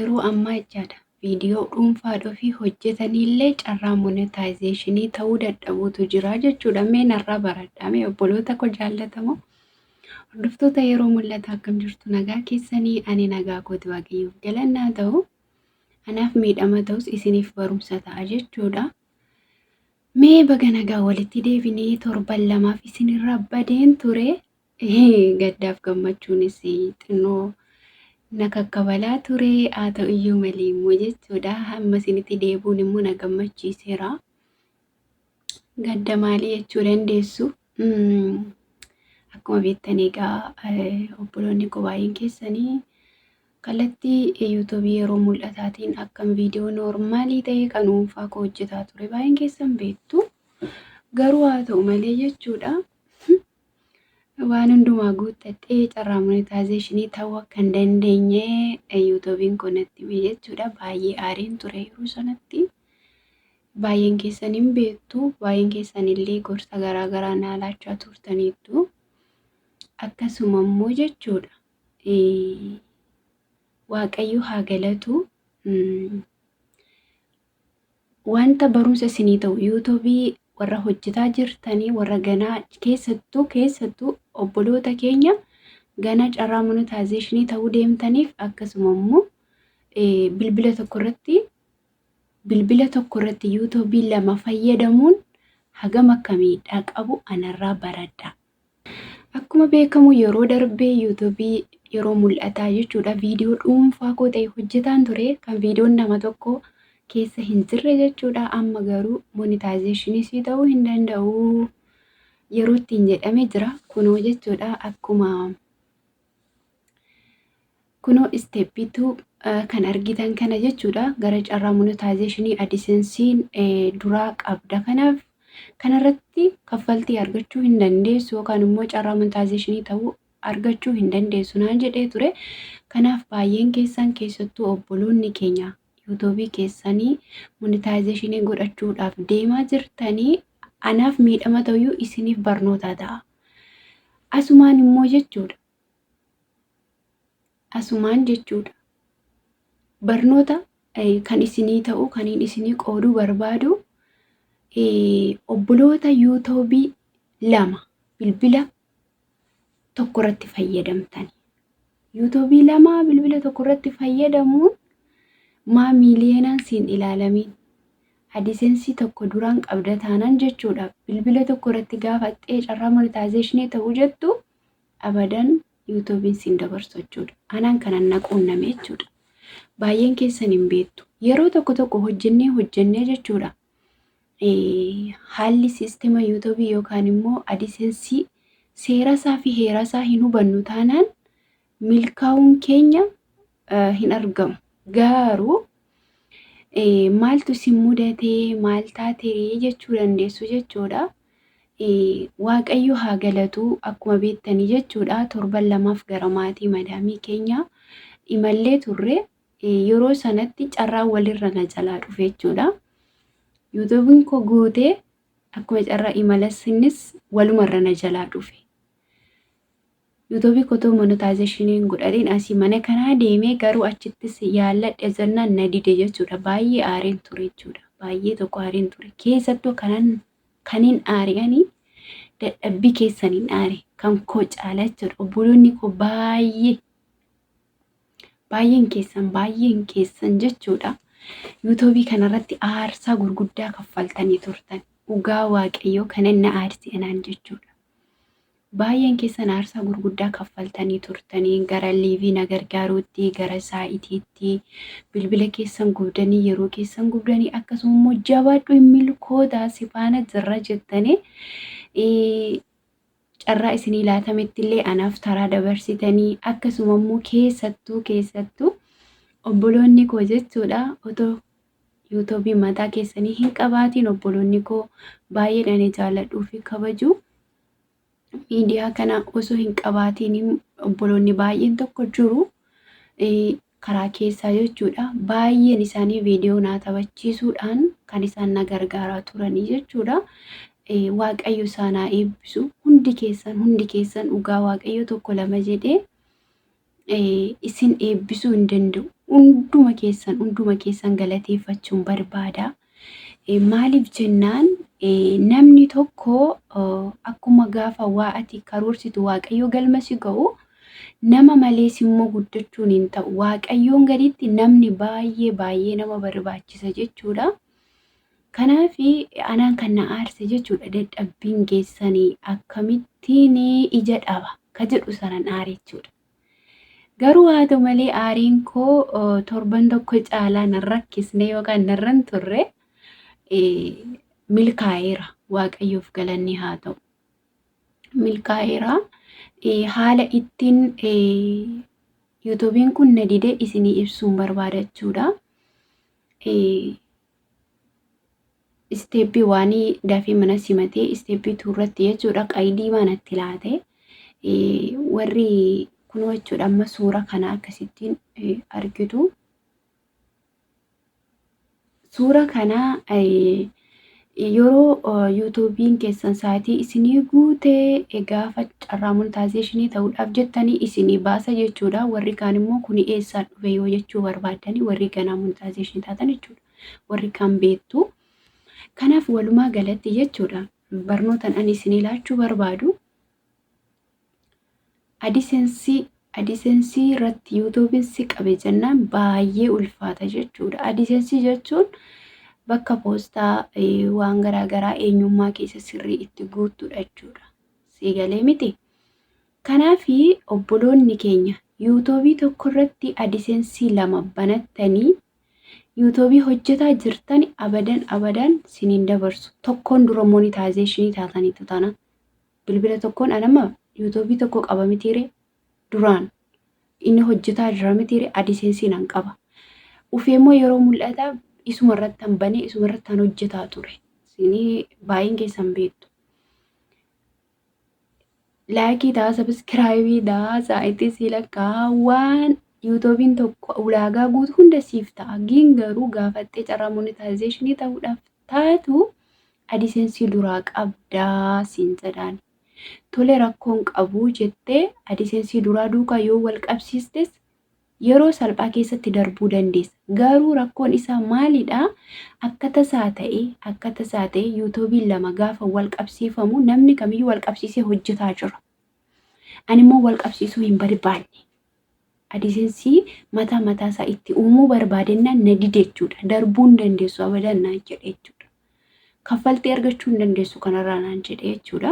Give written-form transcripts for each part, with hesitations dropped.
Yeroo ammaa jechaadha viidiyoo dhuunfaadhaa fi hojjetanillee carraa monetaayizeeshinii ta'uu dadhabuutu jira jechuudha. Mee narraa baradhaa mee obboloota koo jaallatamoo hordoftoota yeroo mul'ata akkam jirtu nagaa keessanii ani nagaa kooti waaqayyoof galannaa ta'u anaaf miidhama ta'us isiniif barumsa ta'a jechuudha. Mee baga nagaa walitti deebinee torban lamaaf isinirra badeen ture gaddaaf gammachuunis xinnoo nakakkabalaa ture haa ta'u iyyuu malee immoo jechuudha hamma isinitti deebuun immoo na gammachiiseera. Gadda maalii jechuu dandeessu? Akkuma beektan egaa obboloonni koo baay'een keessanii kallattii yuutuubii yeroo mul'ataatiin akkam viidiyoo noormaalii ta'e kan dhuunfaa koo hojjetaa ture baay'een keessan beektu. Garuu haa ta'u malee jechuudha waan hundumaa guuttadhee carraa monetaayizeeshinii ta'uu akka hin dandeenye yuutuubiin kun natti hime jechuudha. Baay'ee aariin ture yeroo sanatti. Baay'een keessan hin beektu. Baay'een keessan illee gorsa garaagaraa naa laachaa turtaniittu. Akkasuma immoo jechuudha Waaqayyo haa galatu. Wanta barumsa isinii ta'u yuutuubii warra hojjetaa jirtanii warra ganaa keessattuu obboloota keenya gana carraa monetaayizeeshinii ta'uu deemtaniif akkasuma immoo bilbila tokko irratti yuutuubii lama fayyadamuun hagam akka miidhaa qabu anarraa baradha. Akkuma beekamu yeroo darbee yuutuubii yeroo mul'ataa jechuudha viidiyoo dhuunfaa koo ta'e hojjetaan ture kan viidiyoon nama tokko keessa hin jirre jechuudha. Amma garuu monetaayizeeshinii ta'uu hin danda'u yeroo ittiin jedhamee jira kunoo jechuudha. Akkuma kunoo isteeppiitu kan argitan kana jechuudha gara carraa monetaayizeeshinii adisensiin duraa qabda. Kanaaf kanarratti kaffaltii argachuu hin dandeessu yookaan immoo carraa monetaayizeeshinii ta'uu argachuu hin dandeessu naan jedhee ture. Kanaaf baay'een keessan keessattuu obboloonni keenya yuutuubii keessanii monetaayizeeshinii godhachuudhaaf deemaa jirtanii anaaf miidhama ta'uu isiniif barnoota ta'a. Asumaan immoo jechuudha barnoota kan isinii ta'u kaniin isinii qooduu barbaadu obboloota yuutuubii lama bilbila tokko irratti fayyadamtani. yuutuubii lama bilbila tokko irratti fayyadamuun maa miiliyoonaan siin ilaalamiin adisensii tokko duraan qabda taanaan jechuudha. Bilbila tokko irratti gaafattee carraa monetaayizeeshinii ta'uu jettu abadan yuutuubiin siin dabarsu jechuudha. Anaan kanan naquunname jechuudha. Baay'een keessan hin beektu. Yeroo tokko hojjennee jechuudha. Haalli siistema yuutuubii yookaan immoo adisensii seerasaa fi heerasaa hin hubannu taanaan milkaa'uun keenya hin argamu. Garuu maaltu isin mudatee maal taatee jechuu dandeessu jechuudha. Waaqayyo haa galatu akkuma beektanii jechuudha. Torban lamaaf gara maatii madaamii keenya imallee turre yeroo sanatti carraan walirra na jalaa dhufe jechuudha. yuutuubiin koo guutee akkuma carraa imalassinnis walumarra na jalaa dhufe. yuutuubii kotoo monetaayizeeshiniin godhatiin asii mana kanaa deemee garuu achittis yaalladhe jennaan na dide jechuudha. Baay'ee aariin ture jechuudha. Baay'ee tokko aariin ture. Keessattuu kaniin aari'anii dadhabbii keessaniin aari kan koo caala jechuudha. Obboloonni koo baay'een keessan jechuudha. yuutuubii kanarratti aarsaa gurguddaa kaffaltanii turtan. Dhugaa waaqayyoo kan inni aarsi enaan jechuudha. Baay'een keessan aarsaa gurguddaa kaffaltanii turtanii gara liivii na gargaaruutti gara saa'itiitti bilbila keessan gubdanii yeroo keessan gubdanii akkasuma immoo jabaadhu hin milkoota si faana jirra jettanii carraa isinii laatametti illee anaaf taraa dabarsitanii akkasuma immoo keessattuu obboloonni koo jechuudha otoo yuutuubii mataa keessanii hin qabaatiin obboloonni koo baay'ee ani jaalladhuu fi kabaju. Miidiyaa kana osoo hin qabaatiin obboloonni baay'een tokko jiru karaa keessaa jechuudha. Baay'een isaanii viidiyoo naa taphachiisuudhaan kan isaan na gargaaraa turanii jechuudha. Waaqayyo isaan haa eebbisu. Hundi keessan dhugaa waaqayyo tokko lama jedhee isin eebbisuu hin danda'u. Hunduma keessan galateeffachuun barbaada. Maaliif jennaan namni tokko akkuma gaafa waa ati karoorsitu Waaqayyo galma si ga'u nama malees immoo guddachuun hin ta'u. Waaqayyoon gaditti namni baay'ee nama barbaachisa jechuudha. Kanaaf anaan kan na aarse jechuudha dadhabbiin geessanii akkamittiin ija dhaba ka jedhu sanan aare jechuudha. Garuu haa ta'u malee aariin koo torban tokko caalaa nan rakkisne yookaan narran turre milkaa'eera. Waaqayyoof galanni haa ta'u. Milkaa'eera. Haala ittiin YouTube'n kun na didee isinii ibsuun barbaadachuudha. Isteeppii waanii dafee mana simatee isteeppii tuurratti jechuudha qaayidii manatti laate warri kunoo jechuudha amma suura kana akkasittiin argitu. Suura kana yeroo YouTube'n keessan sa'aatii isinii guutee gaafa carraa monetization ta'uudhaaf jettanii isinii baasa jechuudha. Warri kaan immoo kuni eessaa dhufe yoo jechuu barbaadanii warri ganaa monetization taatan jechuudha. Warri kaan beektu. Kanaaf walumaa galatti jechuudha barnootaan ani isinii laachuu barbaadu. Adisensii irratti YouTube'n si qabe jennaan baay'ee ulfaata jechuudha. Adisensii jechuun bakka poostaa waan garaagaraa eenyummaa keessa sirrii itti guuttudha jechuudha. Siigalee miti. Kanaaf obboloonni keenya YouTube'ii tokko irratti adisensii 2 banattanii YouTube hojjetaa jirtan abadan siniin dabarsu. Tokkoon dura monetization taataniitu tana. Bilbila tokkoon anama YouTube tokko qaba mitiire duraan inni hojjetaa jira mitiire adisensii nan qaba. Ufeemmoo yeroo mul'ata isuma irratti hanbane isuma irratti hojjetaa ture. Sinii baay'een keessan beektu. Laayikii taa subscribe daa saayitii silakkaa waan YouTube'n tokko ulaagaa guutuu hunda siif ta'a. Garuu gaafattee carraa monetization ta'uudhaaf taatu adisensii duraa qabdaa siin jedhaan. Tole rakkoon qabu jettee adisensii duraa duukaa yoo wal qabsiistes yeroo salphaa keessatti darbuu dandeessa. Garuu rakkoon isaa maalidhaa? Akka tasaa ta'e YouTube'n 2 gaafa wal qabsiifamu namni kamiyyuu wal qabsiisee hojjetaa jira. Ani immoo wal qabsiisuu hin barbaanne. Adisensii mataa isaa itti uumuu barbaadennaan na dide jechuudha. Darbuu hin dandeessu abadan naan jedhe jechuudha. Kaffaltii argachuu hin dandeessu kanarraa naan jedhe jechuudha.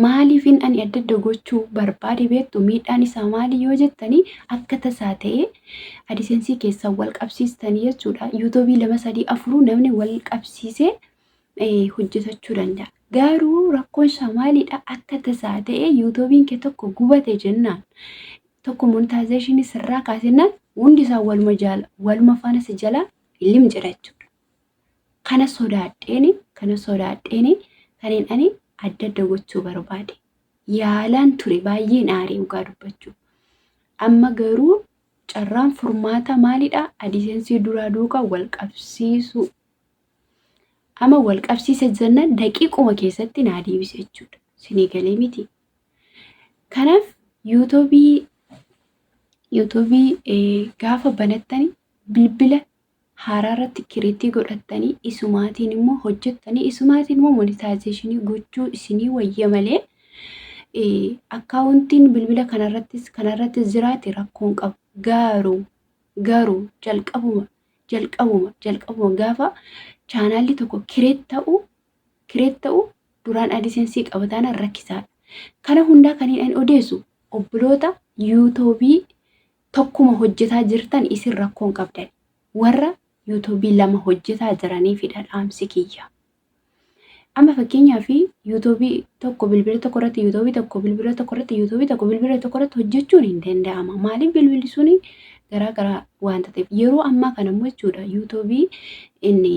Maaliifin ani adda gochuu barbaade beektu miidhaan isaa maali yoo jettanii akka tasaa ta'e adisensii keessan wal qabsiistanii jechuudha. YouTube'n 2, 3, 4 namni wal qabsiisee hojjetachuu danda'a. Garuu rakkoon isaa maalidha? Akka tasaa ta'e YouTube'n kee tokko gubate jennaan. Tokko monetization sirraa kaasennaan hundi isaa waluma faana si jala illim jedha jechuudha. Kana sodaadheeni kanneen ani adda gochuu barbaade. Yaalaan ture baay'een aaree dhugaa dubbachuu. Amma garuu carraan furmaata maalidha? Adisensii duraa duukaa wal qabsiisu. Ama wal qabsiise jennaan daqiiquma keessatti naa deebise jechuudha. Sinii galee miti. Kanaaf YouTube gaafa banattanii bilbila haaraa irratti kireetii godhattanii isumaatiin immoo hojjettanii isumaatiin immoo monetization gochuu isinii wayya malee akkaawuntiin bilbila kanarrattis jiraate rakkoon qabu. Garuu jalqabuma gaafa chaanaalli tokko kireet ta'u duraan adisensii qabataan rakkisaadha. Kana hundaa kan hin odeessu obboloota YouTube tokkuma hojjetaa jirtan isin rakkoon qabdan. Warra YouTube 2 hojjetaa jiraniifidha dhaamsi kiyya. Amma fakkeenyaaf YouTube tokko bilbila tokko irratti YouTube tokko bilbila tokko irratti YouTube tokko bilbila tokko irratti hojjechuun hin danda'ama. Maaliif bilbilli suni garaagaraa waanta ta'eef yeroo ammaa kana immoo jechuudha YouTube inni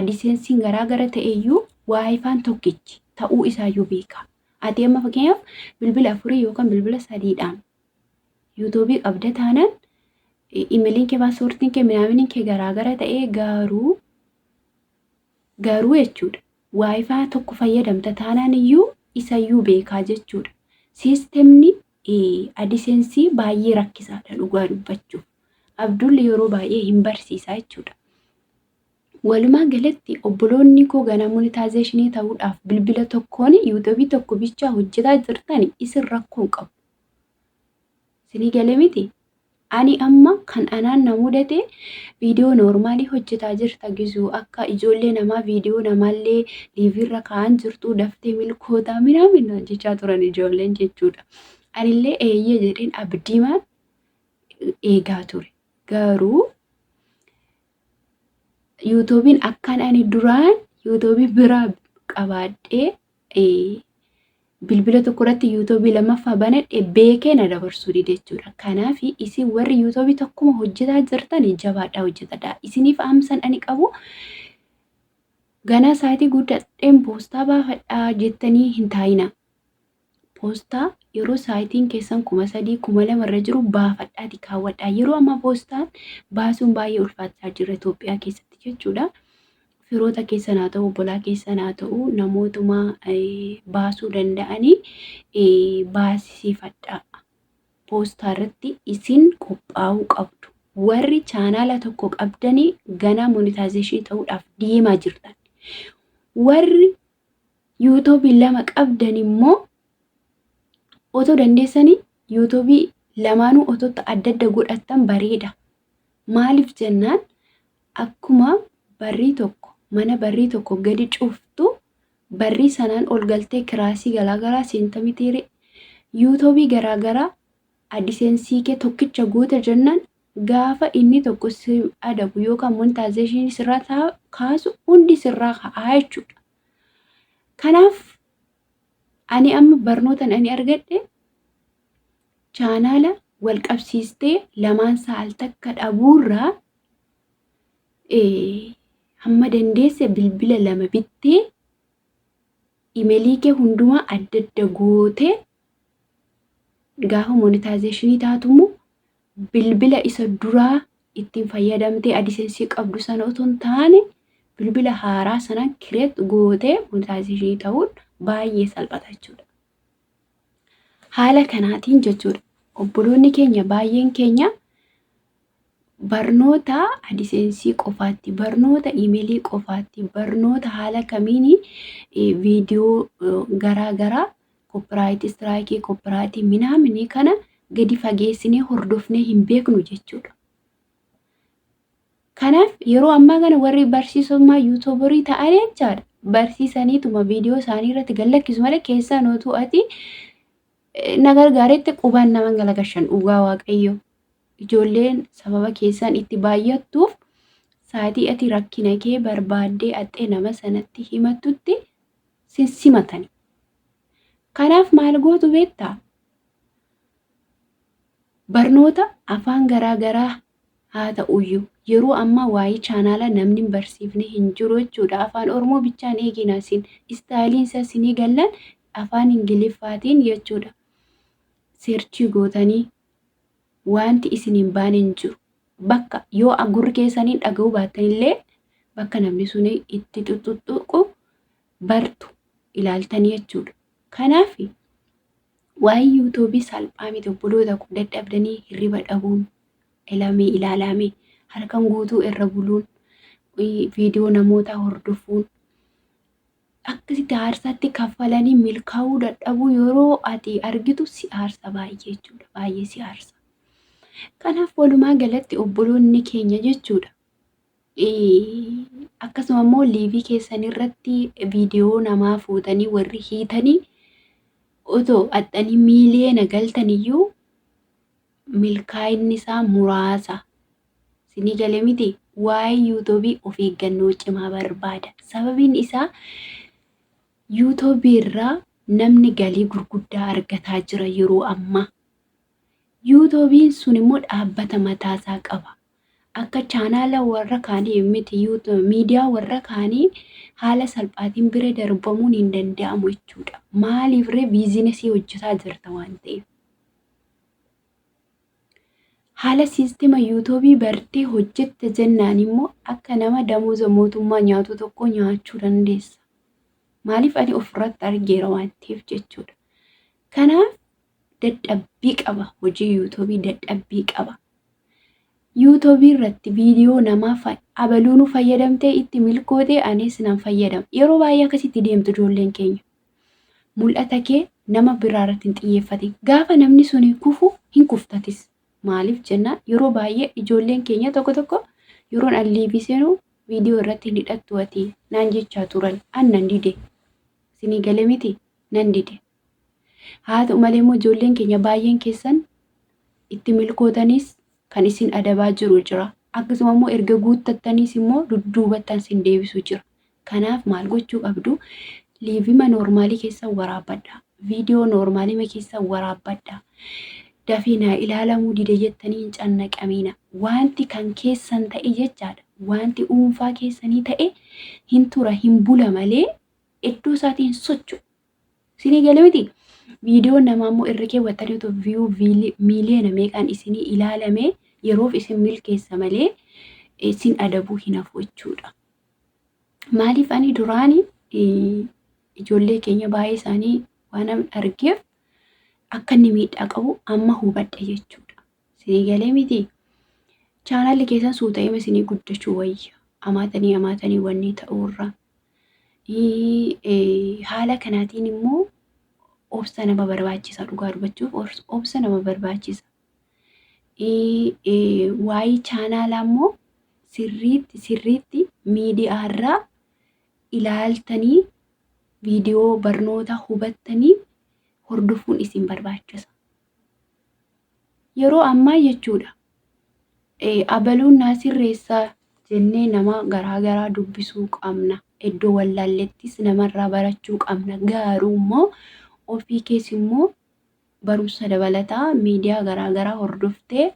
adisensiin garaagara ta'eyyuu waayifaan tokkichi ta'uu isaayyuu beeka. Ati amma fakkeenyaaf bilbila 4 yookaan bilbila 3dhaan YouTube qabda taanaan emailiin kee paaswoortiin kee minaamin kee garaagara ta'ee garuu jechuudha. Waayifaa tokko fayyadamta taanaan iyyuu isayyuu beekaa jechuudha. Siistemni AdSense baay'ee rakkisaadha dhugaa dubbachuuf. Abdulli yeroo baay'ee hin barsiisaa jechuudha. Walumaa galatti obboloonni koo gana monetization ta'uudhaaf bilbila tokkoon YouTube tokko bicha hojjetaa jirtan isin rakkoo hin qabu. Isinii galee miti? Ani amma kan anaan na mudate viidiyoo noormaalii hojjetaa jirta gisuu akka ijoollee namaa viidiyoo namaallee liivirra kaa'an jirtu daftee milkootaa minaamin jechaa turan ijoolleen jechuudha. Anillee eeyyee jedheen abdiimaan eegaa ture. Garuu YouTubein akkan ani duraan YouTube biraa qabaadhee bilbila tokko irratti YouTube lammaffaa banadhe beekee na dabarsuu dide jechuudha. Kanaaf isin warri YouTube tokkuma hojjetaa jirtan jabaadhaa hojjetadhaa. Isiniif amsan ani qabu ganaa sa'aatii guddadheen poostaa baafadhaa jettanii hin taa'ina. Poostaa yeroo sa'aatiin keessan 3,000 2,000 irra jiru baafadhaati kaawwadhaa. Yeroo amma poostaan baasuun baay'ee ulfaataa jira Itoophiyaa keessatti jechuudha. Firoota keessan haa ta'u, obbolaa keessan haa ta'u, namootuma baasuu danda'anii baasifadhaa. Poostaa irratti isin qophaa'uu qabdu. Warri chaanaala tokko qabdanii ganaa monetization ta'uudhaaf deemaa jirtan. Warri YouTube 2 qabdan immoo otoo dandeessanii YouTube lamaanuu otoo adda adda godhattan bareeda. Maaliif jennaan akkuma barrii tokko mana barrii tokko gadi cuftu barrii sanaan ol galtee kiraasii garaagaraa seentamiitiire YouTube garaagaraa AdSense kee tokkicha guuta jennaan gaafa inni tokko si adabu yookaan monetization sirraa kaasu hundi sirraa ka'aa jechuudha. Kanaaf ani amma barnootan ani argadhe chaanaala wal qabsiistee lamaan saal takka dhabuurraa hamma dandeesse bilbila 2 bittee imeelii kee hundumaa adda adda gootee gaafa monetization taatumu bilbila isa duraa ittiin fayyadamtee AdSense qabdu sana otoo hin taane bilbila haaraa sanaan kireet gootee monetization ta'uun baay'ee salphata jechuudha. Haala kanaatiin jechuudha. Obboloonni keenya baay'een keenya barnoota AdSense qofaatti, barnoota imeelii qofaatti, barnoota haala kamiin viidiyoo garaagaraa copyright strike copyright minaaminii kana gadi fageessinee hordofnee hin beeknu jechuudha. Kanaaf yeroo ammaa kana warri barsiisummaa YouTuberii ta'an jechaadha. Barsiisaniituma viidiyoo isaanii irratti gallakkisu malee keessaa nootu ati na gargaaretti qubaan nama galagashan dhugaa waaqayyo. Ijoolleen sababa keessaan itti baay'attuuf sa'aatii ati rakkina kee barbaaddee axxee nama sanatti himattutti simatani. Kanaaf maal gootu beektaa? Barnoota afaan garaagaraa haa ta'uyyuu yeroo ammaa waa'ee chaanaala namni barsiifne hin jiru jechuudha. Afaan Oromoo bichaan eegina isin istaayiliin isaa isinii gallan afaan Ingiliffaatiin jechuudha. Seerchii gootanii wanti isin hin baane hin jiru. Bakka yoo gurri keessanii dhaga'uu baattan illee bakka namni sun itti tuttuqu bartu ilaaltanii jechuudha. Kanaaf waa'ee YouTube salphaa miti obboloota kun dadhabdanii hirriba dhabuun ilaalamee harkaan guutuu irra buluun viidiyoo namoota hordofuun akkasitti aarsaatti kaffalanii milkaa'uu dadhabuu yeroo ati argitu si aarsa baay'ee jechuudha. Baay'ee si aarsa. Kanaaf walumaa galatti obboloonni keenya jechuudha. Akkasuma immoo liivii keessan irratti viidiyoo namaa fuutanii warri hiitanii otoo axxanii miiliyoona galtaniyyuu milkaa'inni isaa muraasa. Isinii galee miti? Waa'ee YouTube of eeggannoo cimaa barbaada. Sababiin isaa YouTube irraa namni galii gurguddaa argataa jira yeroo ammaa. YouTubein sun immoo dhaabbata mataasaa qaba. Akka chaanaala warra kaanii miti miidiyaa warra kaanii haala salphaatiin bira darbamuun hin danda'amu jechuudha. Maaliif ree biizinesii hojjetaa jirta waan ta'eef. Haala siistima YouTube bartee hojjette jennaan immoo akka nama damooza mootummaa nyaatu tokko nyaachuu dandeessa. Maaliif ani ofirratti argeera waan ta'eef jechuudha. Kanaaf dadhabbii qaba. Hojii yuutuubii dadhabbii qaba. Yuutuubii irratti viidiyoo namaa abaluunu fayyadamtee itti milkootee anis nan fayyadama. Yeroo baay'ee akkasitti deemtu ijoolleen keenya. Mul'ata kee nama biraa irratti hin xiyyeeffate. Gaafa namni sun kufu hin kuftatis. Maaliif jennaan yeroo baay'ee ijoolleen keenya tokko yeroon alliibii seenu viidiyoo irratti hin hidhattu ati naan jechaa turan nan dide. Sinii galee miti nan dide. Haa ta'u malee immoo ijoolleen keenya baay'een keessan itti milkootanis kan isin adabaa jiru jira. Akkasuma immoo erga guuttattaniis immoo dudduubattan sin deebisu jira. Kanaaf maal gochuu qabdu? Liivima noormaalii keessan waraabbadha. Viidiyoo noormaalii keessan waraabbadha. Dafii naa ilaalamuu dide jettanii hin cannaqamina. Wanti kan keessan ta'e jechaadha. Wanti dhuunfaa keessanii ta'e hin tura hin bula malee iddoo isaatiin socho'u. Sinii galee miti? Viidiyoo namaa immoo irra keewwattanii otoo viyuu miiliyoona meeqaan isinii ilaalame yeroof isin milkeessa malee isin adabuu hin hafu jechuudha. Maaliif ani duraanii ijoollee keenya baay'ee isaanii waan argeef akka inni miidhaa qabu amma hubadhe jechuudha. Sinii galee miti? Chaanaalli keessan suuta'ima isinii guddachuu wayya. Amaatanii wanni ta'uurra. Haala kanaatiin immoo obsa nama barbaachisa. Dhugaa dubbachuuf obsa nama barbaachisa. Waa'ee chaanaalaa immoo sirriitti miidiyaa irraa ilaaltanii viidiyoo barnoota hubattanii hordofuun isin barbaachisa. Yeroo ammaa jechuudha. Abaluun naa sirreessaa jennee nama garaagaraa dubbisuu qabna. Iddoo wallaallettis namarraa barachuu qabna. Garuu immoo ofii keessa immoo barumsa dabalataa miidiyaa garaagaraa hordoftee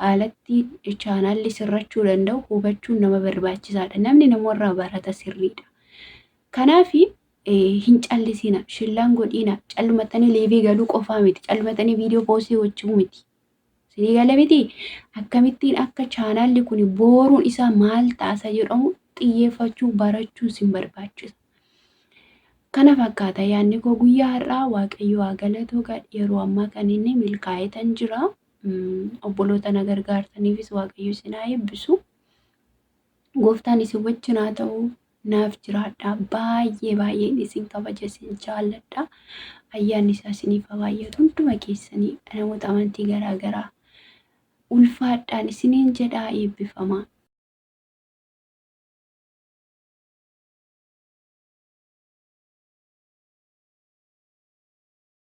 haalatti chaanaalli sirrachuu danda'u hubachuun nama barbaachisaadha. Namni namarraa barata sirriidha. Kanaaf hin callisina, shillaan godhina, calmatanii liivii galuu qofaa miti, calmatanii viidiyoo poostii gochuu miti. Sinii galee miti? Akkamittiin akka chaanaalli kun boruun isaa maal taasa jedhamu xiyyeeffachuu barachuun sin barbaachisa. Kana fakkaata yaadni koo guyyaa har'aa. Waaqayyo haa galatu. Yeroo ammaa kan inni milkaa'etan jira. Obboloota na gargaartaniifis Waaqayyo isin haa eebbisu. Gooftaan isin wajjin haa ta'u. Naaf jiraadha. Baay'een isin kabaja, isin jaalladha. Ayyaanni isaa isiniif haa baay'atu. Hunduma keessanii namoota amantii garaagaraa ulfaadhaan isiniin jedhaa eebbifamaa.